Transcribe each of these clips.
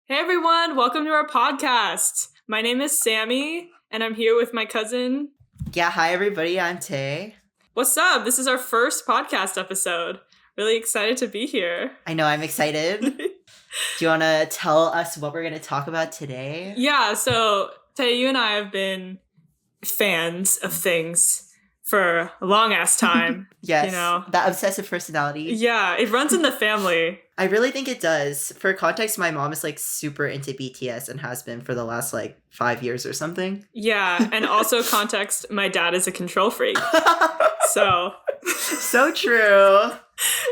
Hey everyone, welcome to our podcast. My name is Sammie, and I'm here with my cousin. Yeah, hi everybody, I'm Tae. What's up? This is our first podcast episode. Really excited to be here. I know, I'm excited. Do you want to tell us what we're going to talk about today? Yeah, so Tae, you and I have been fans of things for a long ass time. Yes, you know? that obsessive personality. Yeah, it runs in the family. I really think it does. For context, my mom is like super into BTS and has been for the last like 5 years or something. Yeah, and also context, my dad is a control freak. So true.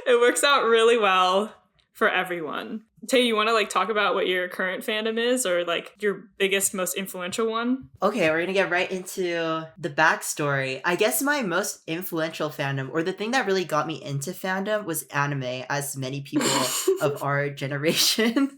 It works out really well for everyone. Tae, you want to like talk about what your current fandom is, or like your biggest, most influential one? Okay, we're gonna get right into the backstory. I guess my most influential fandom, or the thing that really got me into fandom, was anime, as many people of our generation.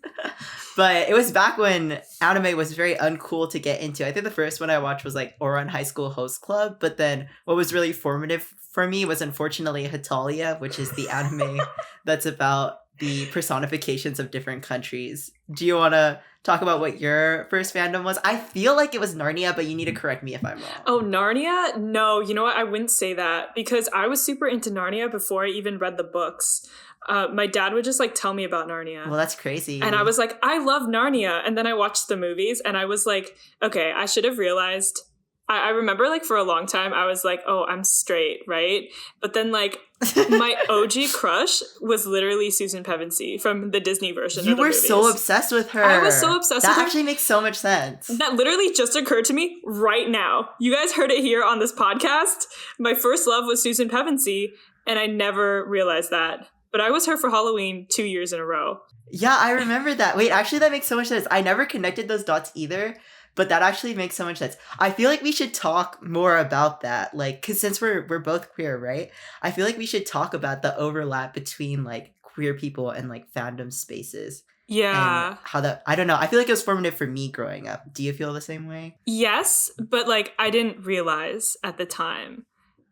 But it was back when anime was very uncool to get into. I think the first one I watched was like Ouran High School Host Club, but then what was really formative for me was unfortunately Hetalia, which is the anime that's about the personifications of different countries. Do you want to talk about what your first fandom was? I feel like it was Narnia, but you need to correct me if I'm wrong. Oh, Narnia? No, you know what? I wouldn't say that because I was super into Narnia before I even read the books. My dad would just like tell me about Narnia. Well, that's crazy. And I was like, I love Narnia. And then I watched the movies and I was like, okay, I should have realized. I remember like for a long time, I was like, oh, I'm straight, right? But then like my OG crush was literally Susan Pevensey from the Disney version of the movies. You were so obsessed with her. I was so obsessed with her. That actually makes so much sense. That literally just occurred to me right now. You guys heard it here on this podcast. My first love was Susan Pevensey, and I never realized that. But I was her for Halloween 2 years in a row. Yeah, I remember that. Wait, actually that makes so much sense. I never connected those dots either. But that actually makes so much sense. I feel like we should talk more about that. Like, because since we're both queer, right? I feel like we should talk about the overlap between like queer people and like fandom spaces. Yeah. And how that, I don't know. I feel like it was formative for me growing up. Do you feel the same way? Yes, but like I didn't realize at the time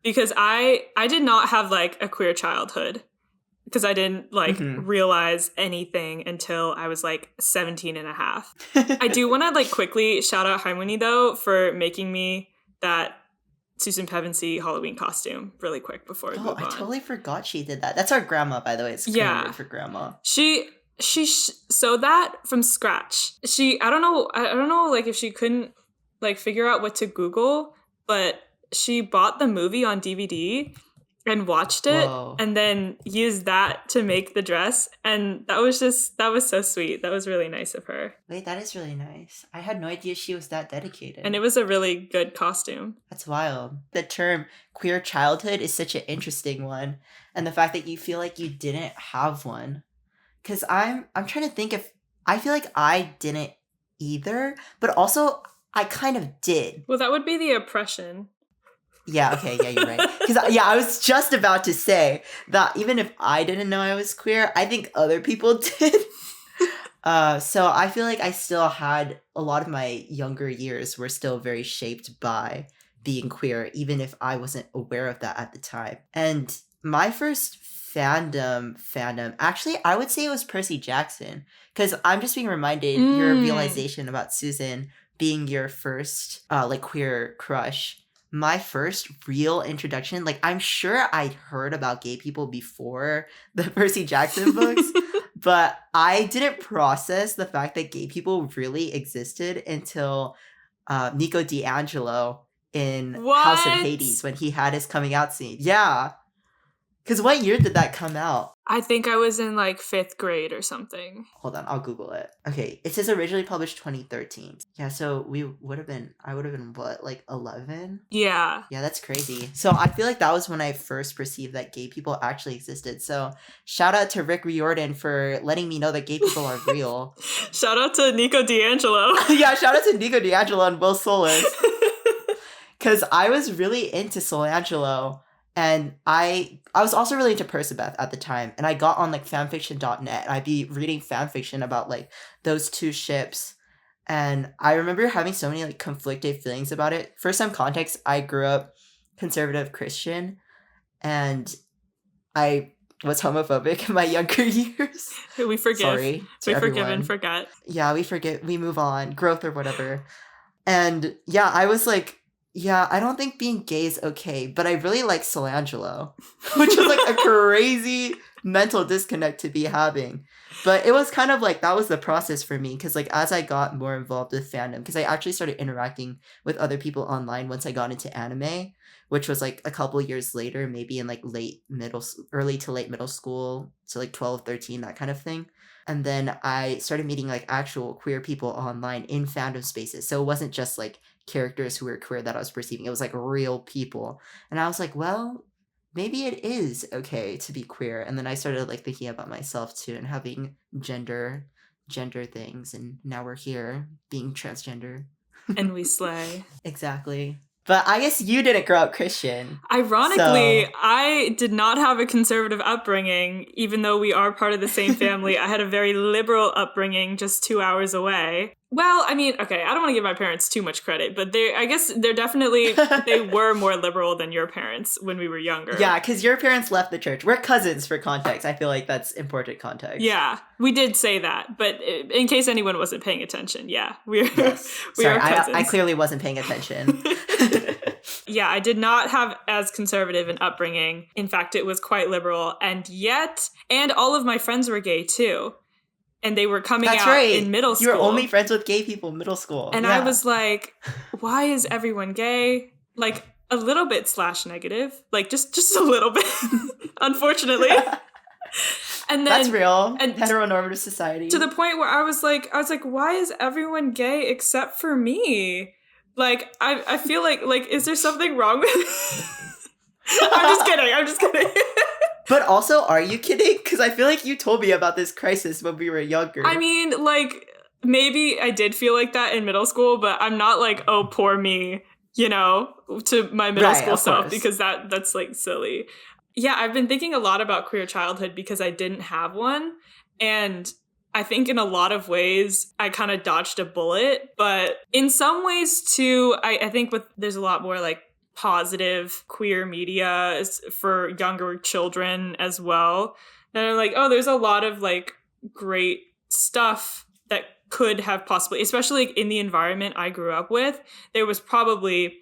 because I did not have like a queer childhood. Because I didn't like realize anything until I was like 17 and a half. I do want to like quickly shout out Harmony though for making me that Susan Pevensey Halloween costume really quick before we move on. I totally forgot she did that. That's our grandma, by the way. It's word for grandma. She sewed that from scratch. I don't know like if she couldn't like figure out what to Google, but she bought the movie on DVD and watched it. Whoa. And then used that to make the dress. And that was so sweet. That was really nice of her. Wait, that is really nice. I had no idea she was that dedicated. And it was a really good costume. That's wild. The term queer childhood is such an interesting one. And the fact that you feel like you didn't have one. Because I'm trying to think if, I feel like I didn't either, but also I kind of did. Well, that would be the oppression. Yeah, okay, yeah, you're right. Because, I was just about to say that even if I didn't know I was queer, I think other people did. So I feel like I still had a lot of my younger years were still very shaped by being queer, even if I wasn't aware of that at the time. And my first fandom, actually, I would say it was Percy Jackson. Because I'm just being reminded your realization about Susan being your first like queer crush. My first real introduction, like I'm sure I'd heard about gay people before the Percy Jackson books, but I didn't process the fact that gay people really existed until Nico D'Angelo in House of Hades when he had his coming out scene. Yeah. Because what year did that come out? I think I was in like 5th grade or something. Hold on, I'll Google it. Okay, it says originally published 2013. Yeah, so I would have been what, like 11? Yeah. Yeah, that's crazy. So I feel like that was when I first perceived that gay people actually existed. So shout out to Rick Riordan for letting me know that gay people are real. Shout out to Nico D'Angelo. Yeah, shout out to Nico D'Angelo and Will Solis. Because I was really into Solangelo. And I was also really into Percabeth at the time. And I got on like fanfiction.net. I'd be reading fanfiction about like those two ships. And I remember having so many like conflicted feelings about it. For some context, I grew up conservative Christian. And I was homophobic in my younger years. We forgive. Sorry to we forgive everyone. and forget. Yeah, we forget. We move on. Growth or whatever. And yeah, I was like, yeah, I don't think being gay is okay, but I really like Solangelo, which is like a crazy mental disconnect to be having. But it was kind of like, that was the process for me, because like as I got more involved with fandom, because I actually started interacting with other people online once I got into anime, which was like a couple years later, maybe in like early to late middle school, so like 12, 13, that kind of thing. And then I started meeting like actual queer people online in fandom spaces. So it wasn't just like characters who were queer that I was perceiving. It was like real people. And I was like, well, maybe it is okay to be queer. And then I started like thinking about myself too and having gender things. And now we're here being transgender. And we slay. Exactly. But I guess you didn't grow up Christian. Ironically, so... I did not have a conservative upbringing, even though we are part of the same family. I had a very liberal upbringing just 2 hours away. Well, I mean, okay, I don't want to give my parents too much credit, but I guess they're definitely, they were more liberal than your parents when we were younger. Yeah, because your parents left the church. We're cousins for context. I feel like that's important context. Yeah, we did say that, but in case anyone wasn't paying attention, yeah, we are cousins. I clearly wasn't paying attention. Yeah, I did not have as conservative an upbringing. In fact, it was quite liberal, and all of my friends were gay too. And they were coming out in middle school. You were only friends with gay people in middle school. And I was like, why is everyone gay? Like, a little bit / negative. Like, just a little bit, unfortunately. And then, that's real. And heteronormative society. To the point where I was like, why is everyone gay except for me? Like, I feel like, is there something wrong with me? I'm just kidding. But also, are you kidding? Because I feel like you told me about this crisis when we were younger. I mean, like, maybe I did feel like that in middle school, but I'm not like, oh, poor me, to my middle school self, because that's like silly. Yeah, I've been thinking a lot about queer childhood because I didn't have one. And I think in a lot of ways, I kind of dodged a bullet. But in some ways, too, I think there's a lot more like positive queer media for younger children as well. And I'm like, oh, there's a lot of like great stuff that could have possibly, especially in the environment I grew up with, there was probably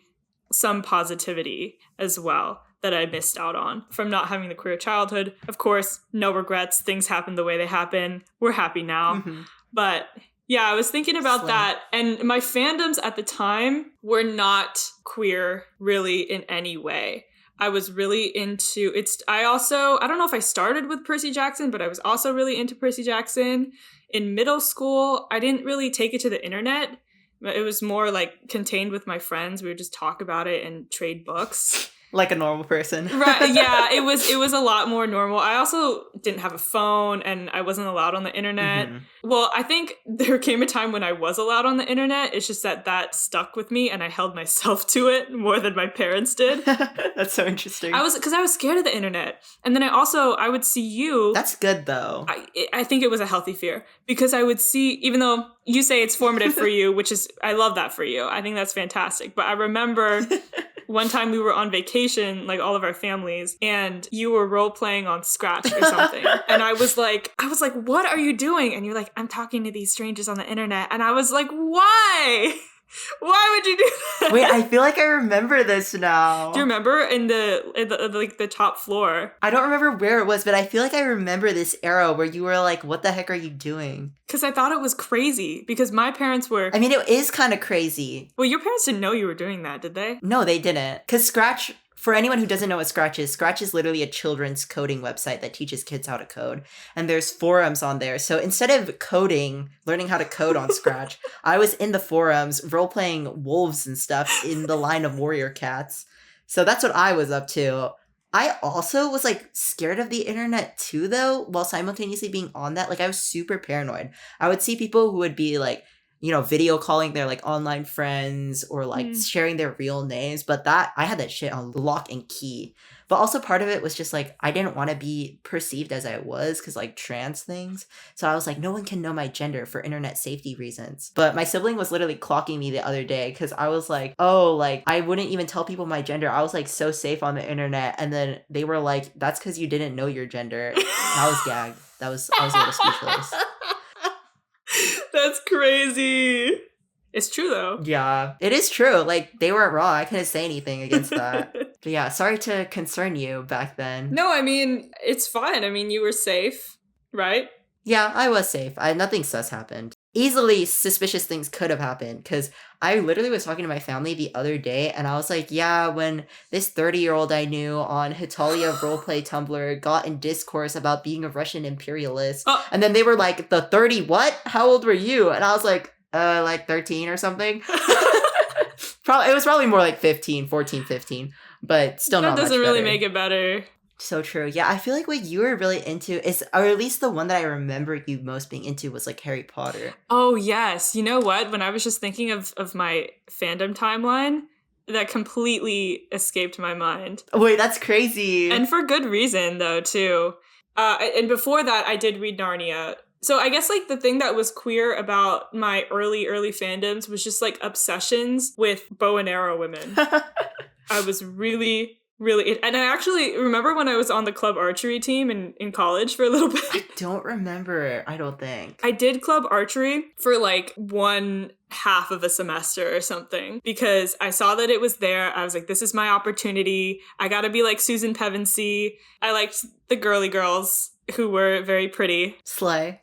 some positivity as well that I missed out on from not having the queer childhood. Of course, no regrets. Things happen the way they happen. We're happy now. Mm-hmm. But yeah, I was thinking about that. And my fandoms at the time were not queer really in any way. I was really into I don't know if I started with Percy Jackson, but I was also really into Percy Jackson. In middle school, I didn't really take it to the internet. It was more like contained with my friends. We would just talk about it and trade books. Like a normal person. Right, yeah, it was a lot more normal. I also didn't have a phone and I wasn't allowed on the internet. Mm-hmm. Well, I think there came a time when I was allowed on the internet. It's just that stuck with me and I held myself to it more than my parents did. That's so interesting. Because I was scared of the internet. And then I would see you. That's good though. I think it was a healthy fear because I would see, even though you say it's formative for you, which is, I love that for you. I think that's fantastic. But I remember one time we were on vacation, like all of our families, and you were role playing on Scratch or something. And I was like, what are you doing? And you're like, I'm talking to these strangers on the internet. And I was like, why? Why would you do that? Wait, I feel like I remember this now. Do you remember in the top floor? I don't remember where it was, but I feel like I remember this era where you were like, what the heck are you doing? Because I thought it was crazy. Because my parents were... I mean, it is kind of crazy. Well, your parents didn't know you were doing that, did they? No, they didn't. Because Scratch... For anyone who doesn't know what Scratch is literally a children's coding website that teaches kids how to code. And there's forums on there. So instead of learning how to code on Scratch, I was in the forums role-playing wolves and stuff in the line of warrior cats. So that's what I was up to. I also was like scared of the internet too, though, while simultaneously being on that. Like I was super paranoid. I would see people who would be like, video calling their like online friends or like sharing their real names. But I had that shit on lock and key. But also part of it was just like, I didn't want to be perceived as I was because like trans things. So I was like, no one can know my gender for internet safety reasons. But my sibling was literally clocking me the other day because I was like, oh, like I wouldn't even tell people my gender. I was like so safe on the internet. And then they were like, that's because you didn't know your gender. And I was gagged. I was a little speechless. That's crazy. It's true though. Yeah, it is true. Like, they weren't wrong. I couldn't say anything against that. But yeah, sorry to concern you back then. No, I mean, it's fine. I mean, you were safe, right? Yeah, I was safe. Nothing sus happened. Easily suspicious things could have happened because I literally was talking to my family the other day and I was like, yeah, when this 30-year-old I knew on Hitalia Roleplay Tumblr got in discourse about being a Russian imperialist. Oh. And then they were like, the 30 what? How old were you? And I was like 13 or something. It was probably more like 15, but still not much better. That doesn't really make it better. So true. Yeah, I feel like what you were really into is, or at least the one that I remember you most being into was like Harry Potter. Oh, yes. You know what? When I was just thinking of my fandom timeline, that completely escaped my mind. Wait, that's crazy. And for good reason, though, too. And before that, I did read Narnia. So I guess like the thing that was queer about my early fandoms was just like obsessions with bow and arrow women. I was really, and I actually remember when I was on the club archery team in college for a little bit. I don't remember, I don't think. I did club archery for like 1/2 of a semester or something because I saw that it was there. I was like, this is my opportunity. I gotta be like Susan Pevensey. I liked the girly girls who were very pretty. Slay.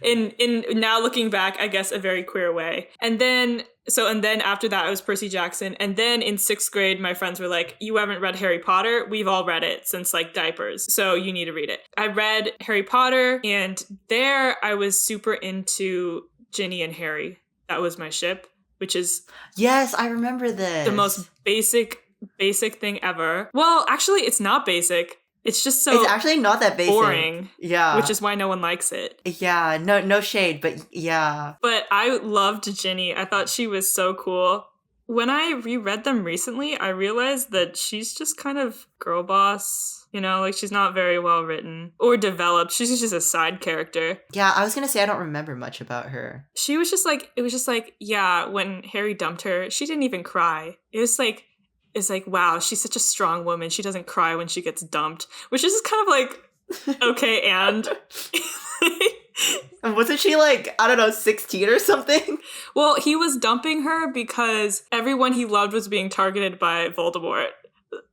In now looking back, I guess a very queer way. And then after that, I was Percy Jackson. And then in 6th grade, my friends were like, you haven't read Harry Potter? We've all read it since like diapers. So you need to read it. I read Harry Potter and there I was super into Ginny and Harry. That was my ship, which is... Yes, I remember this. The most basic thing ever. Well, actually, it's not basic. It's just so... It's actually not that basic. Boring. Yeah. Which is why no one likes it. Yeah, no shade, but yeah. But I loved Ginny. I thought she was so cool. When I reread them recently, I realized that she's just kind of girl boss. You know, like she's not very well written or developed. She's just a side character. Yeah, I was gonna say I don't remember much about her. She was just like, it was just like, yeah, when Harry dumped her, she didn't even cry. It's like, wow, she's such a strong woman. She doesn't cry when she gets dumped, which is kind of like, okay, and... And wasn't she like, I don't know, 16 or something? Well, he was dumping her because everyone he loved was being targeted by Voldemort.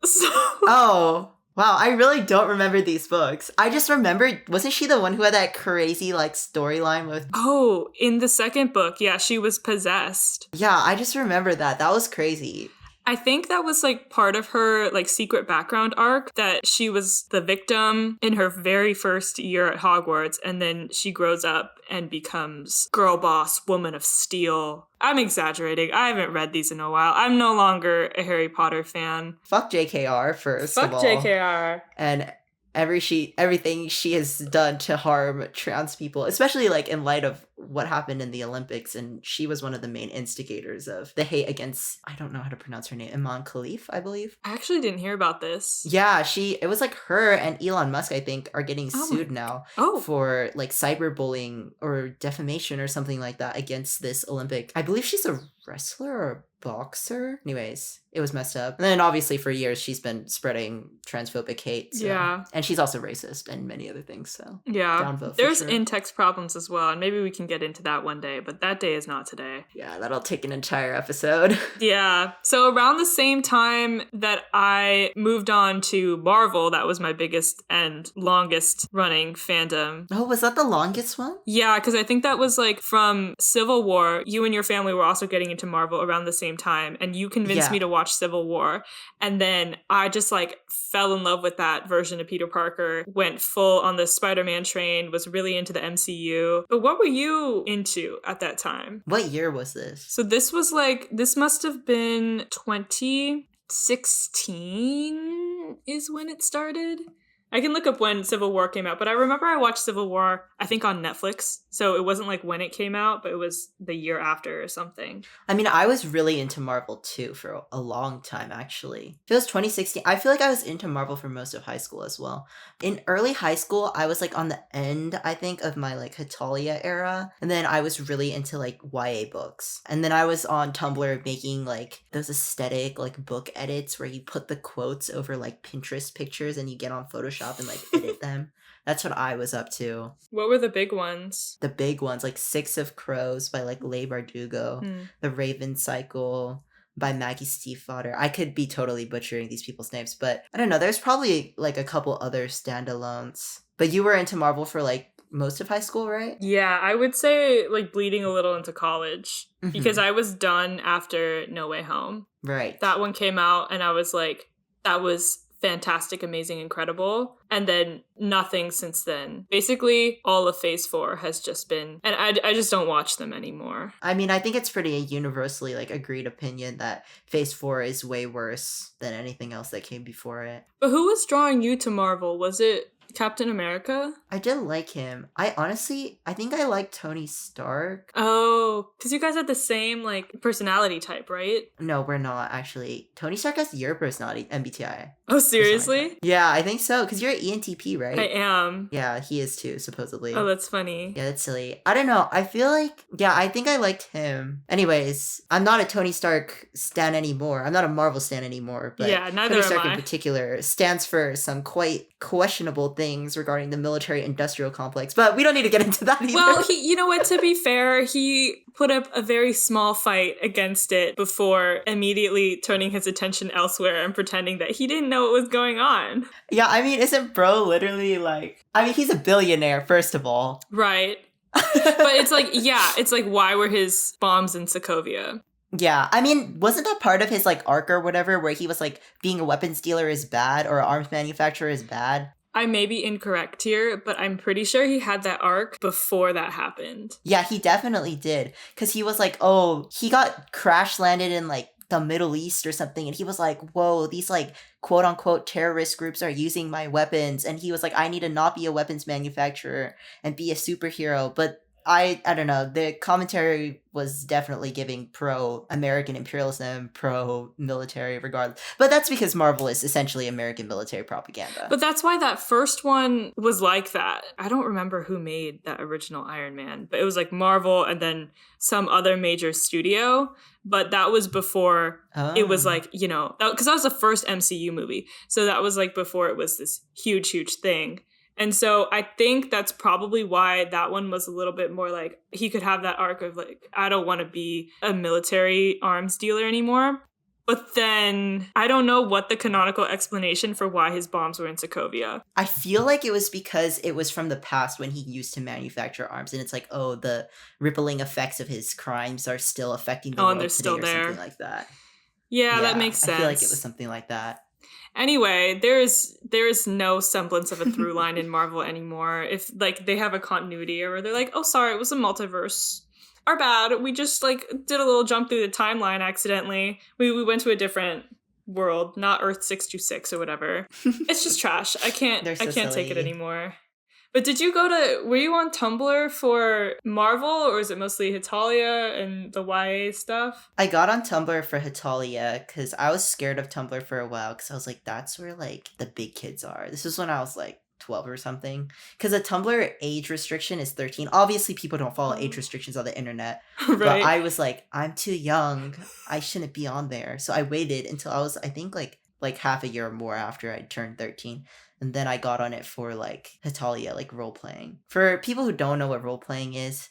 So... Oh, wow, I really don't remember these books. I just remember, wasn't she the one who had that crazy like storyline with... Oh, in the 2nd book, yeah, she was possessed. Yeah, I just remember that. That was crazy. I think that was like part of her like secret background arc, that she was the victim in her very first year at Hogwarts, and then she grows up and becomes girl boss, woman of steel. I'm exaggerating. I haven't read these in a while. I'm no longer a Harry Potter fan. Fuck JKR first of all. Fuck JKR. And everything she has done to harm trans people, especially like in light of what happened in the Olympics, and she was one of the main instigators of the hate against, I don't know how to pronounce her name, Iman Khalif, I believe. I actually didn't hear about this. Yeah, it was like her and Elon Musk, I think, are getting sued now for like cyberbullying or defamation or something like that against this Olympic. I believe she's a wrestler or a boxer. Anyways, it was messed up. And then obviously for years she's been spreading transphobic hate. So. Yeah. And she's also racist and many other things. So yeah, downvote there's sure. in-text problems as well, and maybe we can get into that one day, but that day is not today. Yeah, that'll take an entire episode. Yeah. So around the same time that I moved on to Marvel, that was my biggest and longest running fandom. Oh, was that the longest one? Yeah, because I think that was like from Civil War. You and your family were also getting into Marvel around the same time, and you convinced me to watch Civil War. And then I just like fell in love with that version of Peter Parker, went full on the Spider-Man train, was really into the MCU. But what were you into at that time? What year was this? So this must have been 2016 is when it started. I can look up when Civil War came out, but I remember I watched Civil War, I think on Netflix. So it wasn't like when it came out, but it was the year after or something. I mean, I was really into Marvel too for a long time, actually. If it was 2016, I feel like I was into Marvel for most of high school as well. In early high school, I was like on the end, I think, of my like Hitalia era. And then I was really into like YA books. And then I was on Tumblr making like those aesthetic like book edits where you put the quotes over like Pinterest pictures and you get on Photoshop and like edit them. That's what I was up to. What were the big ones? The big ones, like Six of Crows by like Leigh Bardugo, The Raven Cycle by Maggie Stiefvater. I could be totally butchering these people's names, but I don't know. There's probably like a couple other standalones. But you were into Marvel for like most of high school, right? Yeah, I would say like bleeding a little into college because I was done after No Way Home. Right. That one came out and I was like, that was fantastic, amazing, incredible. And then nothing since then. Basically, all of Phase 4 has just been, and I just don't watch them anymore. I mean, I think it's pretty universally like agreed opinion that Phase 4 is way worse than anything else that came before it. But who was drawing you to Marvel? Was it Captain America? I did like him. I think I like Tony Stark. Oh, because you guys had the same like personality type, right? No, we're not actually. Tony Stark has your personality, MBTI. Oh, seriously? Yeah, I think so. Because you're an ENTP, right? I am. Yeah, he is too, supposedly. Oh, that's funny. Yeah, that's silly. I don't know. I feel like, yeah, I think I liked him. Anyways, I'm not a Tony Stark stan anymore. I'm not a Marvel stan anymore. But yeah, neither Tony Stark am I. in particular stands for some quite questionable things regarding the military-industrial complex. But we don't need to get into that either. Well, you know what? To be fair, he put up a very small fight against it before immediately turning his attention elsewhere and pretending that he didn't know what was going on. Yeah, I mean, isn't bro literally like... I mean, he's a billionaire, first of all. Right. But it's like, yeah, it's like, why were his bombs in Sokovia? Yeah, I mean, wasn't that part of his, like, arc or whatever, where he was, like, being a weapons dealer is bad, or an arms manufacturer is bad? I may be incorrect here, but I'm pretty sure he had that arc before that happened. Yeah, he definitely did. Because he was like, oh, he got crash landed in, like, the Middle East or something, and he was like, whoa, these, like, quote-unquote terrorist groups are using my weapons, and he was like, I need to not be a weapons manufacturer and be a superhero, but I don't know, the commentary was definitely giving pro-American imperialism, pro-military regardless. But that's because Marvel is essentially American military propaganda. But that's why that first one was like that. I don't remember who made that original Iron Man, but it was like Marvel and then some other major studio. But that was before it was like, you know, because that was the first MCU movie. So that was like before it was this huge, huge thing. And so I think that's probably why that one was a little bit more like he could have that arc of like, I don't want to be a military arms dealer anymore. But then I don't know what the canonical explanation for why his bombs were in Sokovia. I feel like it was because it was from the past when he used to manufacture arms. And it's like, oh, the rippling effects of his crimes are still affecting the world and they're today still or there. something like that. Yeah, that makes sense. I feel like it was something like that. Anyway, there is no semblance of a through line in Marvel anymore. If like they have a continuity or they're like, oh sorry, it was a multiverse. Our bad. We just like did a little jump through the timeline accidentally. We went to a different world, not Earth 626 or whatever. It's just trash. I can't take it anymore. But were you on Tumblr for Marvel, or is it mostly Hitalia and the YA stuff? I got on Tumblr for Hitalia because I was scared of Tumblr for a while because I was like, that's where like the big kids are. This was when I was like 12 or something. Because the Tumblr age restriction is 13. Obviously, people don't follow age restrictions on the internet. Right. But I was like, I'm too young. I shouldn't be on there. So I waited until I was, I think, like half a year or more after I turned 13. And then I got on it for, like, Hitalia, like, role-playing. For people who don't know what role-playing is,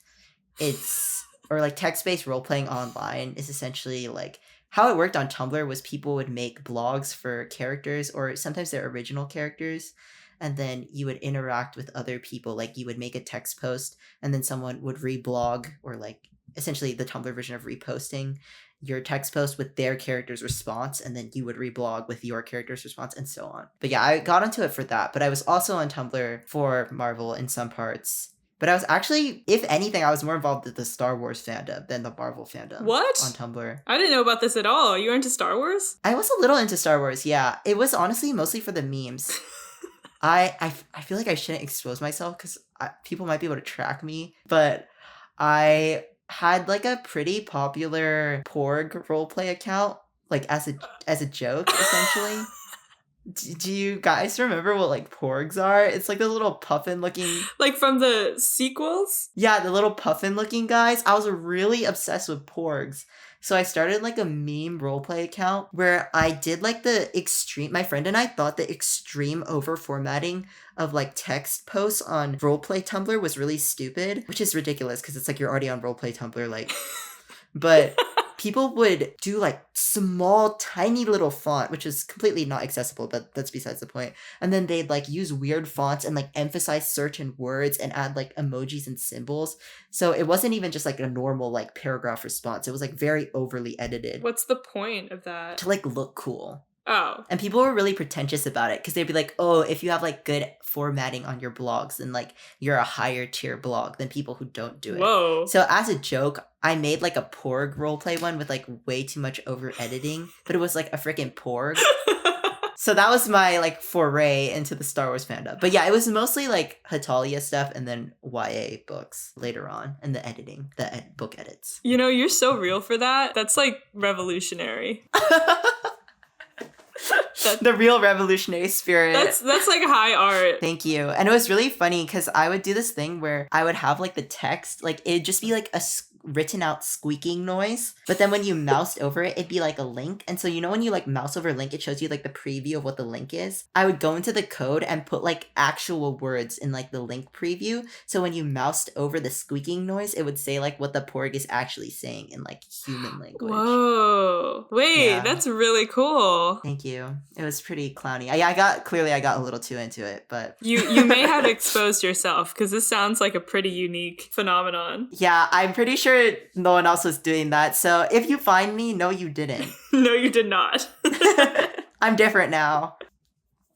or, like, text-based role-playing online is essentially, like, how it worked on Tumblr was people would make blogs for characters, or sometimes they're original characters, and then you would interact with other people. Like, you would make a text post, and then someone would reblog, or, like, essentially the Tumblr version of reposting your text post with their character's response, and then you would reblog with your character's response, and so on. But yeah, I got into it for that, but I was also on Tumblr for Marvel in some parts. But I was actually, if anything, I was more involved with the Star Wars fandom than the Marvel fandom. What? On Tumblr. I didn't know about this at all. You were into Star Wars? I was a little into Star Wars, yeah. It was honestly mostly for the memes. I feel like I shouldn't expose myself because people might be able to track me, but I had like a pretty popular Porg roleplay account, like as a joke, essentially. Do you guys remember what like porgs are? It's like the little puffin looking. Like from the sequels? Yeah, the little puffin looking guys. I was really obsessed with porgs. So I started like a meme roleplay account where I did like the extreme. My friend and I thought the extreme over formatting of like text posts on roleplay Tumblr was really stupid, which is ridiculous because it's like you're already on roleplay Tumblr, like. But people would do like small, tiny little font, which is completely not accessible, but that's besides the point. And then they'd like use weird fonts and like emphasize certain words and add like emojis and symbols. So it wasn't even just like a normal like paragraph response. It was like very overly edited. What's the point of that? To like look cool. Oh. And people were really pretentious about it because they'd be like, oh, if you have like good formatting on your blogs, then like you're a higher tier blog than people who don't do it. Whoa. So as a joke, I made like a Porg roleplay one with like way too much over editing, but it was like a freaking Porg. So that was my like foray into the Star Wars fandom. But yeah, it was mostly like Hatalia stuff and then YA books later on and the editing, book edits. You know, you're so real for that. That's like revolutionary. The real revolutionary spirit. That's like high art. Thank you. And it was really funny because I would do this thing where I would have like the text, like it'd just be like a written out squeaking noise, but then when you moused over it, it'd be like a link. And so you know when you like mouse over a link, it shows you like the preview of what the link is. I would go into the code and put like actual words in like the link preview, so when you moused over the squeaking noise, it would say like what the Porg is actually saying in like human language. Whoa, wait, Yeah. That's really cool. Thank you. It was pretty clowny. I got a little too into it, but you may have exposed yourself because this sounds like a pretty unique phenomenon. Yeah, I'm pretty sure no one else was doing that. So if you find me, no, you didn't. No, you did not. I'm different now.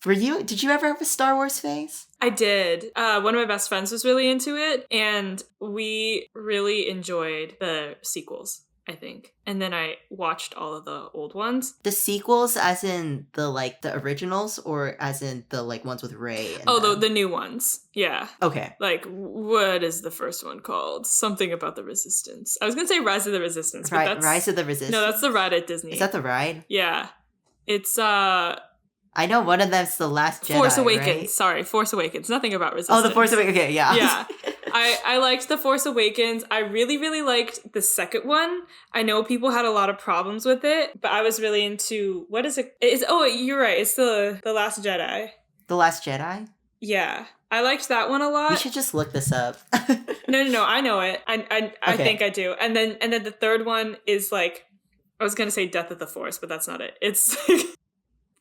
Did you ever have a Star Wars phase? I did. One of my best friends was really into it, and we really enjoyed the sequels, I think. And then I watched all of the old ones. The sequels as in the like the originals or as in the like ones with Rey? The new ones. Yeah. Okay. Like, what is the first one called? Something about the Resistance. I was going to say Rise of the Resistance, but that's... Rise of the Resistance? No, that's the ride at Disney. Is that the ride? Yeah. It's, I know one of them's The Last Jedi, Force Awakens. right? Sorry, Force Awakens. Nothing about Resistance. Oh, The Force Awakens. Okay, yeah. Yeah. I liked The Force Awakens. I really, really liked the second one. I know people had a lot of problems with it, but I was really into... What is it? You're right. It's The Last Jedi. The Last Jedi? Yeah. I liked that one a lot. We should just look this up. No. I know it. I think I do. And then the third one is like... I was going to say Death of the Force, but that's not it. It's...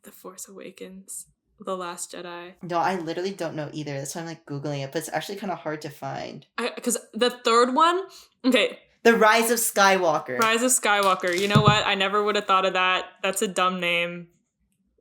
The Force Awakens, The Last Jedi. No, I literally don't know either. That's why I'm like Googling it, but it's actually kind of hard to find. Because the third one, okay. The Rise of Skywalker. Rise of Skywalker. You know what? I never would have thought of that. That's a dumb name.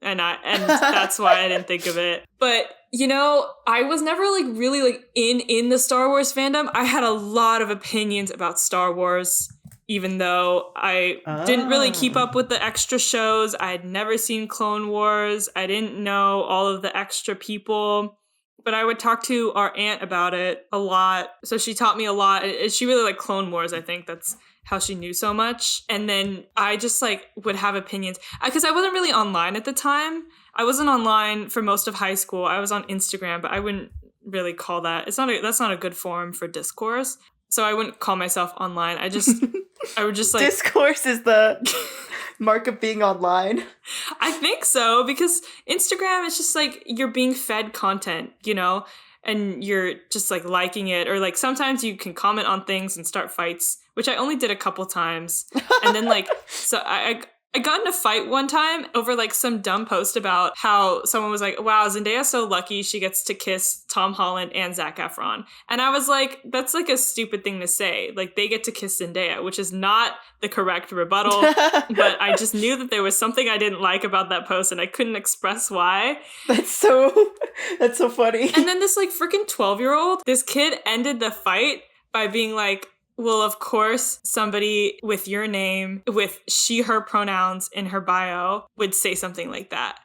And that's why I didn't think of it. But, you know, I was never like really like in the Star Wars fandom. I had a lot of opinions about Star Wars. Even though I didn't really keep up with the extra shows. I had never seen Clone Wars. I didn't know all of the extra people. But I would talk to our aunt about it a lot. So she taught me a lot. She really liked Clone Wars, I think. That's how she knew so much. And then I just like would have opinions. Because I wasn't really online at the time. I wasn't online for most of high school. I was on Instagram, but I wouldn't really call that. That's not a good forum for discourse. So I wouldn't call myself online. I would just like... Discourse is the mark of being online. I think so, because Instagram is just like you're being fed content, you know, and you're just like liking it. Or like sometimes you can comment on things and start fights, which I only did a couple times. And then like, so I got in a fight one time over like some dumb post about how someone was like, wow, Zendaya's so lucky she gets to kiss Tom Holland and Zac Efron. And I was like, that's like a stupid thing to say. Like they get to kiss Zendaya, which is not the correct rebuttal. But I just knew that there was something I didn't like about that post and I couldn't express why. That's so funny. And then this like freaking 12-year-old, this kid ended the fight by being like, well, of course, somebody with your name, with she, her pronouns in her bio would say something like that.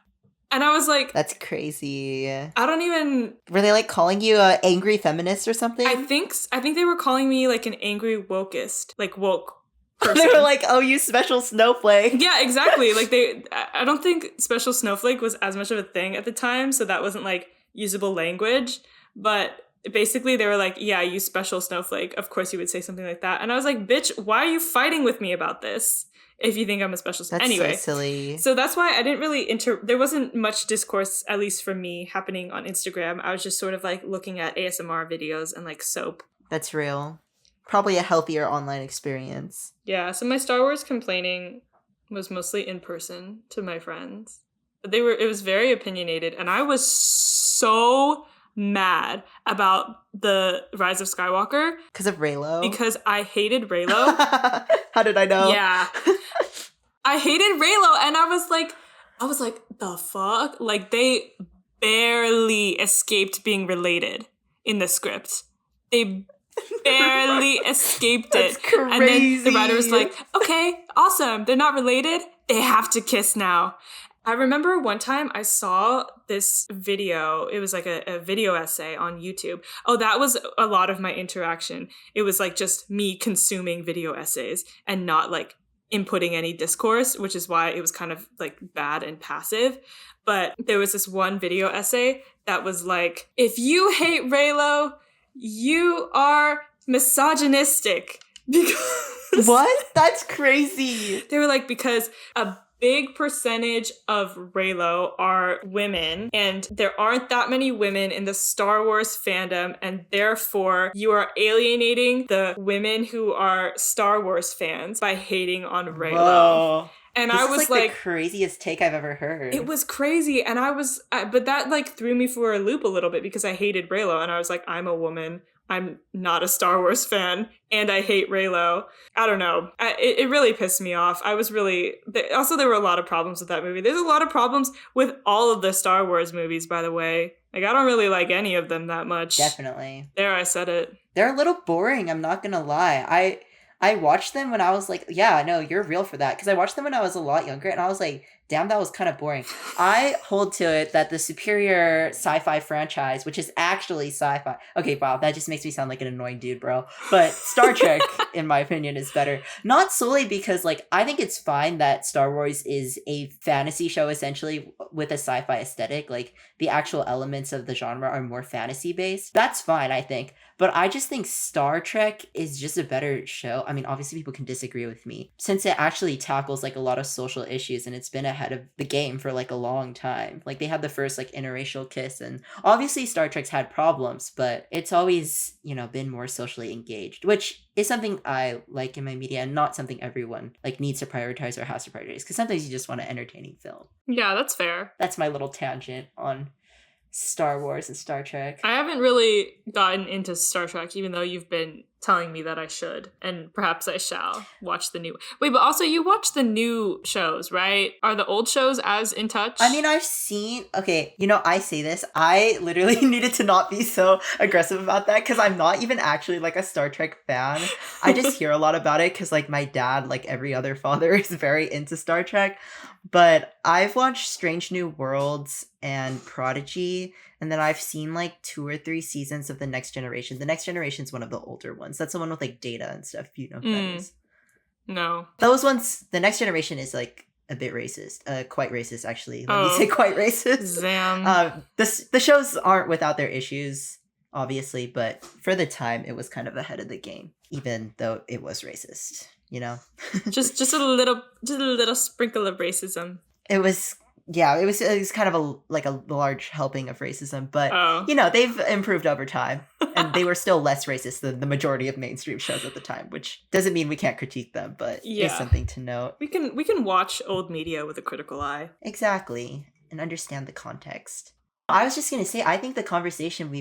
And I was like, that's crazy. I don't even... Were they like calling you a angry feminist or something? I think they were calling me like an angry wokeist, like woke person. They were like, oh, you special snowflake. Yeah, exactly. Like I don't think special snowflake was as much of a thing at the time, so that wasn't like usable language. But basically they were like, yeah, you special snowflake. Of course you would say something like that. And I was like, bitch, why are you fighting with me about this? If you think I'm a special... That's anyway, so silly. So that's why I didn't really there wasn't much discourse, at least for me, happening on Instagram. I was just sort of like looking at ASMR videos and like soap. That's real. Probably a healthier online experience. Yeah, so my Star Wars complaining was mostly in person to my friends. But it was very opinionated, and I was so mad about the Rise of Skywalker. Because of Reylo? Because I hated Reylo. How did I know? Yeah. I hated Reylo, and I was like, the fuck? Like, they barely escaped being related in the script. They barely escaped it. That's crazy. And then the writer was like, okay, awesome. They're not related. They have to kiss now. I remember one time I saw this video. It was like a video essay on YouTube. Oh, that was a lot of my interaction. It was like just me consuming video essays and not like inputting any discourse, which is why it was kind of like bad and passive. But there was this one video essay that was like, if you hate Reylo, you are misogynistic. Because what? That's crazy. They were like, because a big percentage of Reylo are women, and there aren't that many women in the Star Wars fandom, and therefore you are alienating the women who are Star Wars fans by hating on Reylo. Whoa. And this I was is like, the craziest take I've ever heard. It was crazy, and but that like threw me for a loop a little bit because I hated Reylo, and I was like, I'm a woman. I'm not a Star Wars fan, and I hate Reylo. I don't know. It really pissed me off. I was really... Also, there were a lot of problems with that movie. There's a lot of problems with all of the Star Wars movies, by the way. Like, I don't really like any of them that much. Definitely. There, I said it. They're a little boring, I'm not gonna lie. I watched them when I was like, yeah, no, you're real for that. Because I watched them when I was a lot younger, and I was like, damn, that was kind of boring. I hold to it that the superior sci-fi franchise, which is actually sci-fi... Okay, wow, that just makes me sound like an annoying dude, bro. But Star Trek, in my opinion, is better. Not solely because, like, I think it's fine that Star Wars is a fantasy show, essentially, with a sci-fi aesthetic. Like, the actual elements of the genre are more fantasy-based. That's fine, I think. But I just think Star Trek is just a better show. I mean, obviously people can disagree with me, since it actually tackles like a lot of social issues, and it's been ahead of the game for like a long time. Like they had the first like interracial kiss, and obviously Star Trek's had problems, but it's always, you know, been more socially engaged, which is something I like in my media, and not something everyone like needs to prioritize or has to prioritize, because sometimes you just want an entertaining film. Yeah, that's fair. That's my little tangent on Star Wars and Star Trek. I haven't really gotten into Star Trek, even though you've been telling me that I should, and perhaps I shall watch the new... Wait, but also you watch the new shows, right? Are the old shows as in touch? I mean, I've seen... Okay, you know, I say this. I literally needed to not be so aggressive about that, because I'm not even actually, like, a Star Trek fan. I just hear a lot about it, because, like, my dad, like every other father, is very into Star Trek. But I've watched Strange New Worlds and Prodigy, and then I've seen like 2 or 3 seasons of The Next Generation. The Next Generation is one of the older ones. That's the one with like Data and stuff. You know who that is. No. Those ones, The Next Generation is like a bit racist. Quite racist, actually. Let me say quite racist. Zam. The shows aren't without their issues, obviously, but for the time, it was kind of ahead of the game, even though it was racist. You know, just a little sprinkle of racism. It was kind of a large helping of racism, but you know, they've improved over time, and they were still less racist than the majority of mainstream shows at the time, which doesn't mean we can't critique them, but it's something to note. We can watch old media with a critical eye. Exactly, and understand the context. I was just going to say, I think the conversation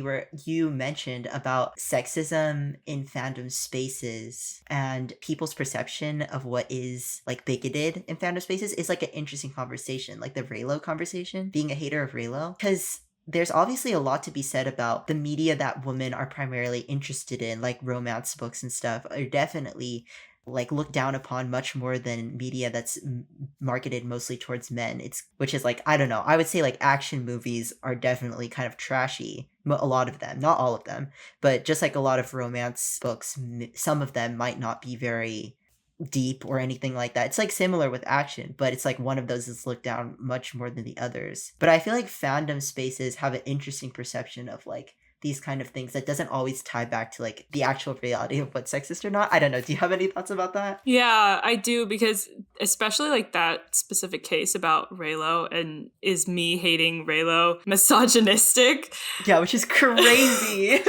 you mentioned about sexism in fandom spaces and people's perception of what is like bigoted in fandom spaces is like an interesting conversation, like the Reylo conversation, being a hater of Reylo. Because there's obviously a lot to be said about the media that women are primarily interested in, like romance books and stuff, are definitely like looked down upon much more than media that's marketed mostly towards men. Which is like, I don't know, I would say like action movies are definitely kind of trashy, a lot of them, not all of them, but just like a lot of romance books, some of them might not be very deep or anything like that. It's like similar with action, but it's like one of those that's looked down much more than the others. But I feel like fandom spaces have an interesting perception of like these kind of things that doesn't always tie back to like the actual reality of what's sexist or not. I don't know. Do you have any thoughts about that? Yeah, I do, because especially like that specific case about Reylo, and is me hating Reylo misogynistic? Yeah, which is crazy.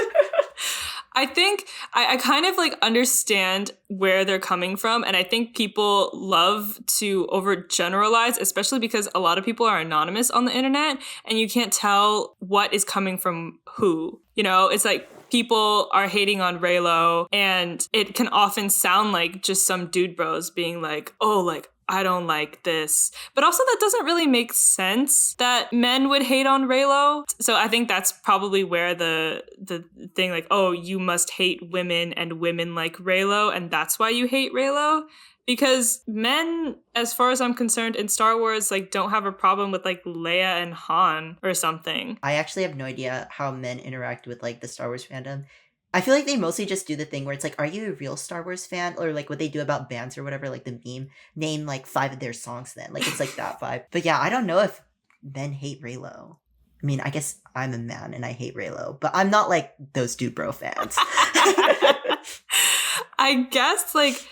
I think I kind of like understand where they're coming from. And I think people love to overgeneralize, especially because a lot of people are anonymous on the internet and you can't tell what is coming from who. You know, it's like people are hating on Reylo and it can often sound like just some dude bros being like, oh, like, I don't like this. But also that doesn't really make sense that men would hate on Reylo. So I think that's probably where the thing like, oh, you must hate women and women like Reylo and that's why you hate Reylo. Because men, as far as I'm concerned, in Star Wars, like, don't have a problem with, like, Leia and Han or something. I actually have no idea how men interact with, like, the Star Wars fandom. I feel like they mostly just do the thing where it's like, are you a real Star Wars fan? Or, like, what they do about bands or whatever, like, the meme, name, like, 5 of their songs then. Like, it's like that vibe. But yeah, I don't know if men hate Reylo. I mean, I guess I'm a man and I hate Reylo, but I'm not, like, those dude bro fans. I guess, like,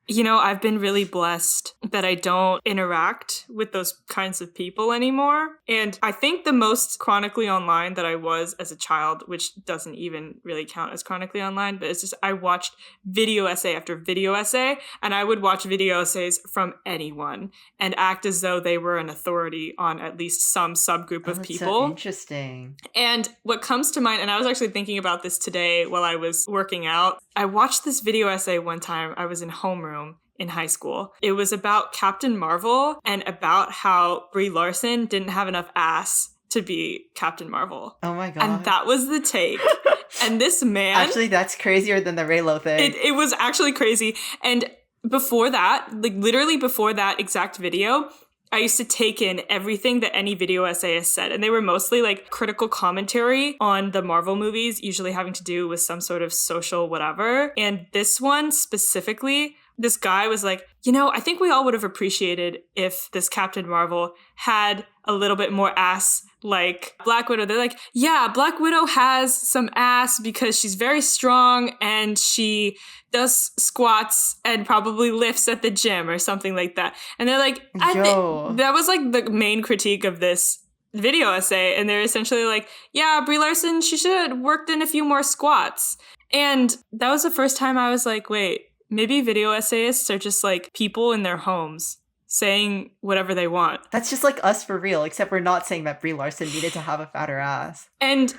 you know, I've been really blessed that I don't interact with those kinds of people anymore. And I think the most chronically online that I was as a child, which doesn't even really count as chronically online, but it's just I watched video essay after video essay, and I would watch video essays from anyone and act as though they were an authority on at least some subgroup of people. So interesting. And what comes to mind, and I was actually thinking about this today while I was working out, I watched this video essay one time. I was in homeroom in high school. It was about Captain Marvel and about how Brie Larson didn't have enough ass to be Captain Marvel. Oh my god. And that was the take. And this man... Actually, that's crazier than the Reylo thing. It was actually crazy. And before that, like literally before that exact video, I used to take in everything that any video essayist said. And they were mostly like critical commentary on the Marvel movies, usually having to do with some sort of social whatever. And this one specifically, this guy was like, you know, I think we all would have appreciated if this Captain Marvel had a little bit more ass like Black Widow. They're like, yeah, Black Widow has some ass because she's very strong and she does squats and probably lifts at the gym or something like that. And they're like, that was like the main critique of this video essay. And they're essentially like, yeah, Brie Larson, she should have worked in a few more squats. And that was the first time I was like, wait, maybe video essayists are just like people in their homes saying whatever they want. That's just like us for real, except we're not saying that Brie Larson needed to have a fatter ass. And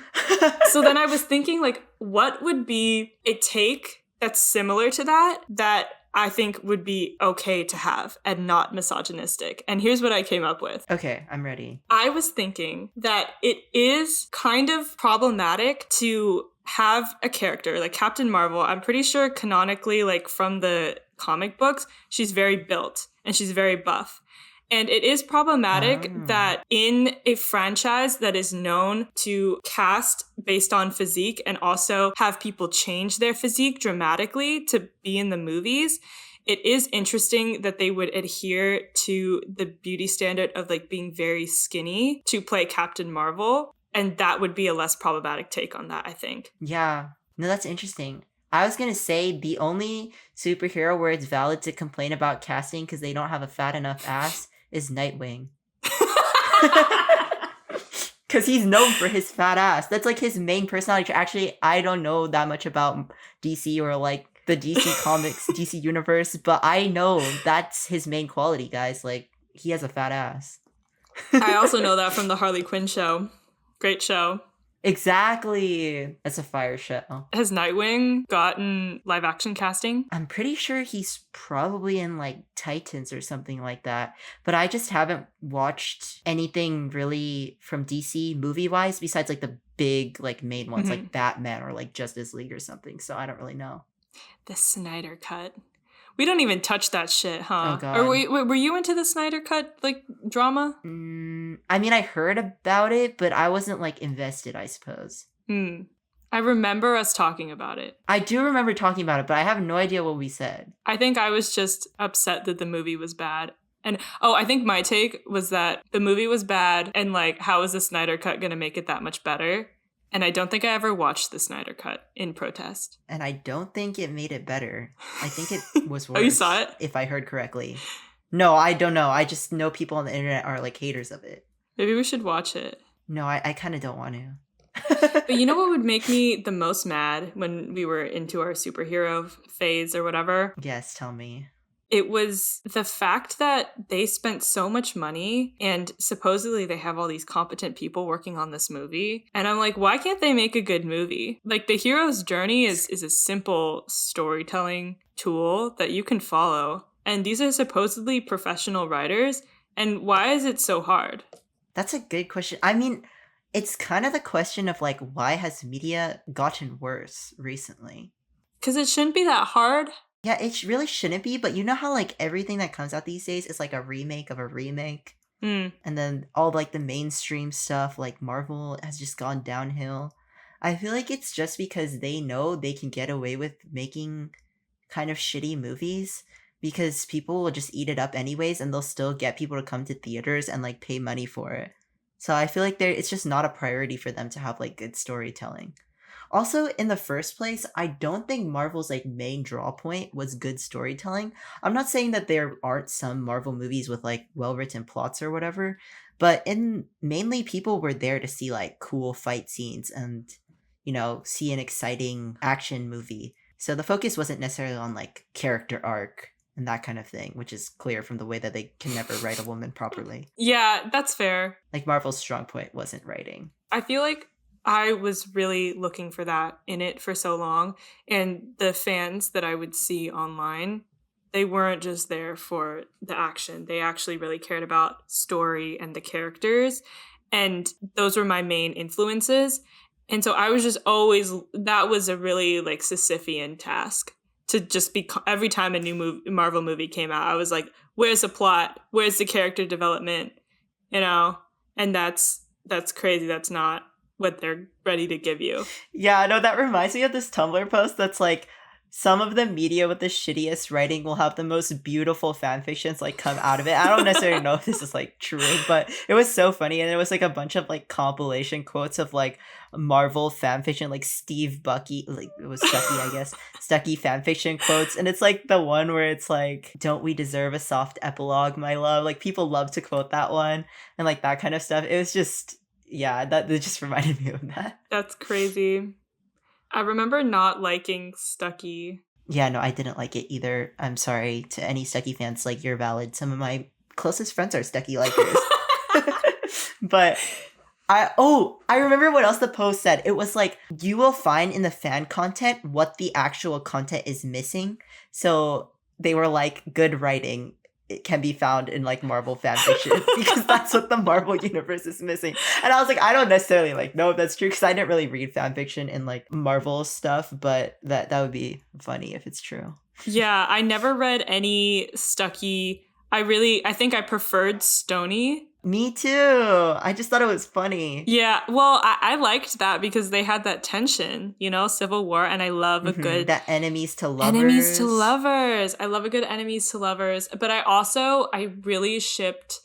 so then I was thinking, like, what would be a take that's similar to that I think would be okay to have and not misogynistic? And here's what I came up with. Okay, I'm ready. I was thinking that it is kind of problematic to have a character like Captain Marvel. I'm pretty sure canonically, like from the comic books, she's very built and she's very buff. And it is problematic that in a franchise that is known to cast based on physique and also have people change their physique dramatically to be in the movies, it is interesting that they would adhere to the beauty standard of like being very skinny to play Captain Marvel. And that would be a less problematic take on that, I think. Yeah. No, that's interesting. I was going to say the only superhero where it's valid to complain about casting because they don't have a fat enough ass is Nightwing. Because he's known for his fat ass. That's like his main personality. Actually, I don't know that much about DC or like the DC comics, DC universe, but I know that's his main quality, guys. Like, he has a fat ass. I also know that from the Harley Quinn show. Great show. Exactly. That's a fire show. Has Nightwing gotten live action casting? I'm pretty sure he's probably in like Titans or something like that. But I just haven't watched anything really from DC movie wise besides like the big like main ones like Batman or like Justice League or something. So I don't really know. The Snyder Cut. We don't even touch that shit, huh? Oh, God. Or were you into the Snyder Cut, like, drama? I mean, I heard about it, but I wasn't, like, invested, I suppose. I remember us talking about it. I do remember talking about it, but I have no idea what we said. I think I was just upset that the movie was bad. And, I think my take was that the movie was bad, and, like, how is the Snyder Cut going to make it that much better? And I don't think I ever watched the Snyder Cut in protest. And I don't think it made it better. I think it was worse. Oh, you saw it? If I heard correctly. No, I don't know. I just know people on the internet are, like, haters of it. Maybe we should watch it. No, I kind of don't want to. But you know what would make me the most mad when we were into our superhero phase or whatever? Yes, tell me. It was the fact that they spent so much money and supposedly they have all these competent people working on this movie. And I'm like, why can't they make a good movie? Like, the hero's journey is a simple storytelling tool that you can follow. And these are supposedly professional writers. And why is it so hard? That's a good question. I mean, it's kind of the question of, like, why has media gotten worse recently? Because it shouldn't be that hard. Yeah, it really shouldn't be, but you know how, like, everything that comes out these days is, like, a remake of a remake? And then all, like, the mainstream stuff, like, Marvel has just gone downhill. I feel like it's just because they know they can get away with making kind of shitty movies because people will just eat it up anyways, and they'll still get people to come to theaters and, like, pay money for it. So I feel like it's just not a priority for them to have, like, good storytelling. Also, in the first place, I don't think Marvel's, like, main draw point was good storytelling. I'm not saying that there aren't some Marvel movies with, like, well-written plots or whatever, but mainly people were there to see, like, cool fight scenes and, you know, see an exciting action movie. So the focus wasn't necessarily on, like, character arc and that kind of thing, which is clear from the way that they can never write a woman properly. Yeah, that's fair. Like, Marvel's strong point wasn't writing. I feel like I was really looking for that in it for so long. And the fans that I would see online, they weren't just there for the action. They actually really cared about story and the characters. And those were my main influences. And so I was just always, that was a really, like, Sisyphean task to just be, every time a new Marvel movie came out, I was like, where's the plot? Where's the character development? You know? And that's crazy. That's not what they're ready to give you. Yeah, no, that reminds me of this Tumblr post that's like, some of the media with the shittiest writing will have the most beautiful fanfictions, like, come out of it. I don't necessarily know if this is, like, true, but it was so funny, and it was, like, a bunch of, like, compilation quotes of, like, Marvel fanfiction, like, Steve Bucky, like, it was Stucky, I guess, Stucky fanfiction quotes, and it's, like, the one where it's, like, don't we deserve a soft epilogue, my love? Like, people love to quote that one, and, like, that kind of stuff. It was just, yeah, that just reminded me of that. That's crazy. I remember not liking Stucky. Yeah, no, I didn't like it either. I'm sorry to any Stucky fans. Like, you're valid. Some of my closest friends are Stucky likers. But I remember what else the post said. It was like, you will find in the fan content what the actual content is missing. So they were like, good writing. It can be found in, like, Marvel fanfiction because that's what the Marvel universe is missing. And I was like, I don't necessarily, like, know if that's true because I didn't really read fanfiction in, like, Marvel stuff, but that would be funny if it's true. Yeah, I never read any Stucky. I think I preferred Stony. Me too. I just thought it was funny. Yeah, well, I liked that because they had that tension, you know, Civil War, and I love a good... That enemies to lovers. Enemies to lovers. I love a good enemies to lovers. But I really shipped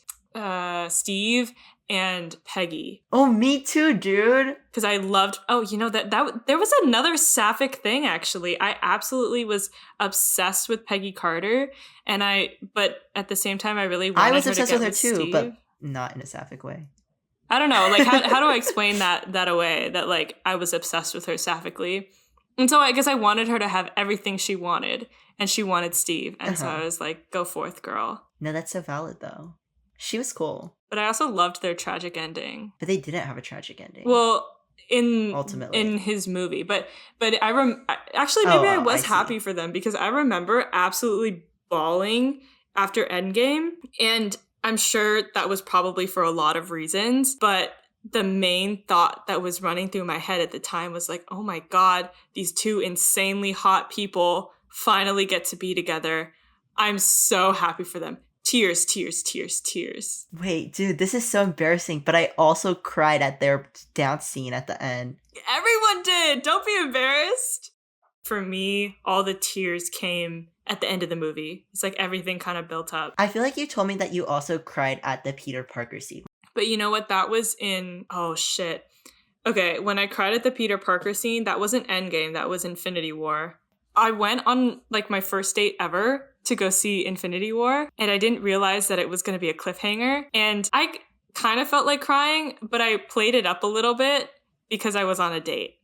Steve and Peggy. Oh, me too, dude. Because I loved... Oh, you know, that there was another sapphic thing, actually. I absolutely was obsessed with Peggy Carter, but at the same time, I really wanted I was her obsessed to get with her too, Steve. but not in a sapphic way. I don't know. Like, how do I explain that away? That, like, I was obsessed with her sapphically. And so I guess I wanted her to have everything she wanted. And she wanted Steve. And so I was like, go forth, girl. No, that's so valid, though. She was cool. But I also loved their tragic ending. But they didn't have a tragic ending. Well, ultimately in his movie. But actually, maybe I was happy for them because I remember absolutely bawling after Endgame. And I'm sure that was probably for a lot of reasons, but the main thought that was running through my head at the time was like, oh my God, these two insanely hot people finally get to be together. I'm so happy for them. Tears, tears, tears, tears. Wait, dude, this is so embarrassing, but I also cried at their dance scene at the end. Everyone did. Don't be embarrassed. For me, all the tears came at the end of the movie. It's like everything kind of built up. I feel like you told me that you also cried at the Peter Parker scene. But you know what? That was in... Oh, shit. Okay, when I cried at the Peter Parker scene, that wasn't Endgame. That was Infinity War. I went on, like, my first date ever to go see Infinity War, and I didn't realize that it was going to be a cliffhanger. And I kind of felt like crying, but I played it up a little bit because I was on a date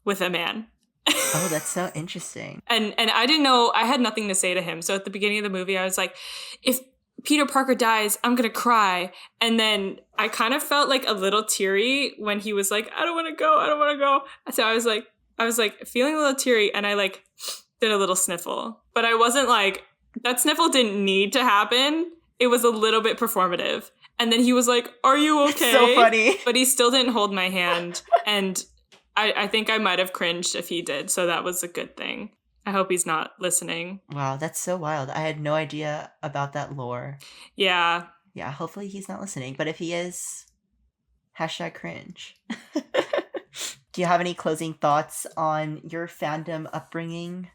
with a man. Oh, that's so interesting. And I didn't know, I had nothing to say to him. So at the beginning of the movie, I was like, if Peter Parker dies, I'm going to cry. And then I kind of felt like a little teary when he was like, I don't want to go. I don't want to go. So I was like feeling a little teary, and I like did a little sniffle, but I wasn't like, that sniffle didn't need to happen. It was a little bit performative. And then he was like, are you okay? So funny. But he still didn't hold my hand. And I think I might have cringed if he did. So that was a good thing. I hope he's not listening. Wow, that's so wild. I had no idea about that lore. Yeah. Yeah, hopefully he's not listening. But if he is, hashtag cringe. Do you have any closing thoughts on your fandom upbringing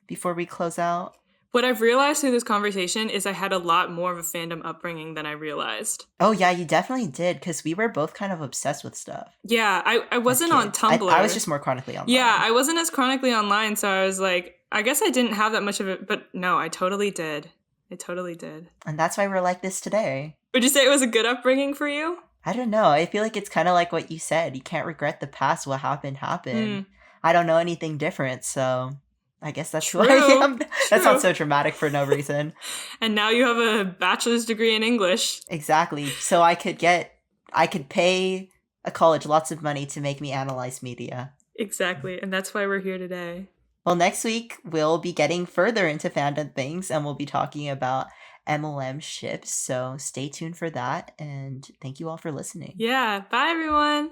before we close out? What I've realized through this conversation is I had a lot more of a fandom upbringing than I realized. Oh, yeah, you definitely did, because we were both kind of obsessed with stuff. Yeah, I wasn't on Tumblr. I was just more chronically online. Yeah, I wasn't as chronically online, so I was like, I guess I didn't have that much of it, but no, I totally did. I totally did. And that's why we're like this today. Would you say it was a good upbringing for you? I don't know. I feel like it's kind of like what you said. You can't regret the past. What happened. I don't know anything different, so I guess that's who I am. That sounds so dramatic for no reason. And now you have a bachelor's degree in English. Exactly. So I could pay a college lots of money to make me analyze media. Exactly. And that's why we're here today. Well, next week we'll be getting further into fandom things, and we'll be talking about MLM ships. So stay tuned for that. And thank you all for listening. Yeah. Bye, everyone.